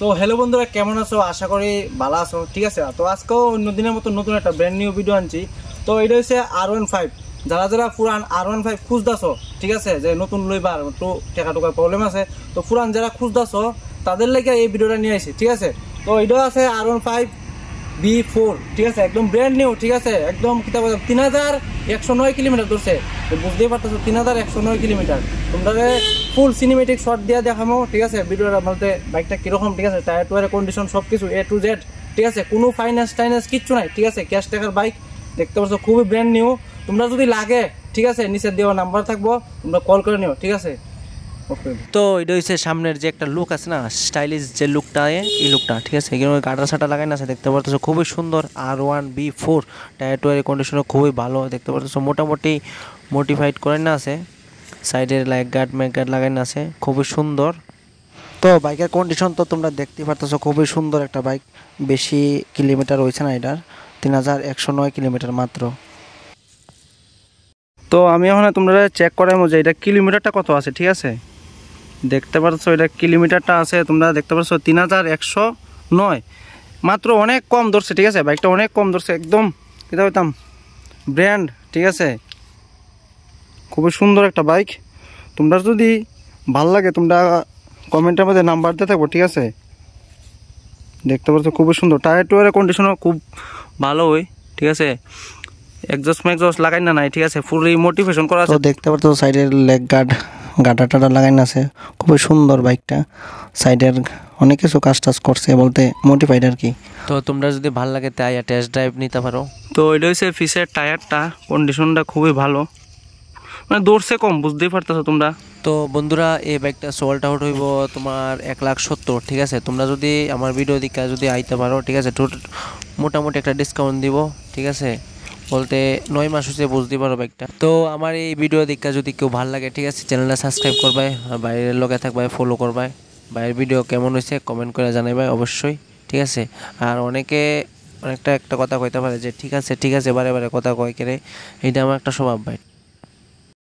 তো হ্যালো বন্ধুরা, কেমন আছো? আশা করি ভালো আছো। ঠিক আছে, তো আজকেও অন্যদিনের মতো নতুন একটা ব্র্যান্ড নিউ ভিডিও আনছি। তো এটা হচ্ছে R15। যারা যারা পুরান R15 খুঁজতেছো, ঠিক আছে, যে নতুন লইবার একটু টাকা টুকার প্রবলেম আছে, তো পুরান যারা খুঁজতেছো তাদের লেগে এই ভিডিওটা নিয়ে আসি। ঠিক আছে, তো এটা আছে R15 B4। ঠিক আছে, একদম ব্র্যান্ড নিউ। ঠিক আছে, একদম কিতাব 3109 কিলোমিটার দূরছে। বুঝতেই পারতেছো 3109 কিলোমিটার। তোমরা ফুল সিনেমেটিক শট দিয়ে দেখামো। ঠিক আছে, ভিডিওটা বলতে বাইকটা কিরকম, ঠিক আছে, টায়ার টুয়ারের কন্ডিশন সব কিছু A to Z। ঠিক আছে, কোনো ফাইন্যান্স টাইন্যান্স কিচ্ছু নাই। ঠিক আছে, ক্যাশ টাকার বাইক দেখতে পাচ্ছ, খুবই ব্র্যান্ড নিউ। তোমরা যদি লাগে, ঠিক আছে, নিচে দেওয়া নাম্বার থাকবো, তোমরা কল করে নিও। ঠিক আছে, তো এটা হচ্ছে সামনের যে একটা লুক আছে না, স্টাইলিশ যে লুকটা, এই লুকটা, ঠিক আছে, এখানে গাটা সাটা লাগাই না আছে, দেখতে পাচ্ছ খুবই সুন্দর। R1B4 টায়ার টুয়ারের কন্ডিশনও খুবই ভালো, দেখতে পাচ্ছ মোটামুটি মোটিফাইড করে না আছে, সাইডের লাইক গার্ড ম্যাক গার্ড লাগাই না আছে, খুবই সুন্দর। তো বাইকের কন্ডিশন তো তোমরা দেখতেই পারতেছো, খুবই সুন্দর একটা বাইক। বেশি কিলোমিটার হয়েছে না এটার, 3109 কিলোমিটার মাত্র। তো আমি এখন তোমরা চেক করাইমো যে এটা কিলোমিটারটা কত আছে। ঠিক আছে, দেখতে পাচ্ছ এটা কিলোমিটারটা আছে, তোমরা দেখতে পাচ্ছ 3109 মাত্র। অনেক কম ধরছে। ঠিক আছে, বাইকটা অনেক কম ধরছে, একদম কিতা হইতাম ব্র্যান্ড। ঠিক আছে, খুবই সুন্দর একটা বাইক। তোমরা যদি ভাল লাগে তোমরা কমেন্টের মধ্যে নাম্বার দিয়ে থাকবো। ঠিক আছে, দেখতে পাচ্ছ খুবই সুন্দর। টায়ার টুয়ারের কন্ডিশনও খুব ভালো হয়। ঠিক আছে, এক্সস্ট ম্যাক্সস্ট লাগাই না নাই। ঠিক আছে, ফুলি মোটিভেশন করা আছে। তো দেখতে পাচ্ছ সাইডের লেগ গার্ড গাটা টাটা লাগাই না আছে, খুবই সুন্দর বাইকটা। সাইডের অনেক কিছু কাজ টাজ করছে, বলতে মোটিফাইড আর কি। তো তোমরা যদি ভালো লাগে তাই টেস্ট ড্রাইভ নিতে পারো। তো এটা হচ্ছে ফিসের টায়ারটা, কন্ডিশনটা খুবই ভালো, মানে দৌড়ছে কম, বুঝতেই পারতেছো তোমরা। তো বন্ধুরা, এই বাইকটা সোল্ড আউট হইব তোমার 1,70,000। ঠিক আছে, তোমরা যদি আমার ভিডিও দিকে যদি আইতে পারো, ঠিক আছে, মোটামুটি একটা ডিসকাউন্ট দিব। ঠিক আছে, বলতে 9 মাস হচ্ছে, বুঝতে পারো বাইকটা। তো আমার এই ভিডিও দিকে যদি কেউ ভালো লাগে, ঠিক আছে, চ্যানেলটা সাবস্ক্রাইব করবে, বাইরের লগে থাকবে, ফলো করবে। বাইরের ভিডিও কেমন হয়েছে কমেন্ট করে জানাইবে অবশ্যই। ঠিক আছে, আর অনেকটা একটা কথা কইতে পারে যে ঠিক আছে বারে বারে কথা কয় কেরে, এইটা আমার একটা স্বভাব ভাই।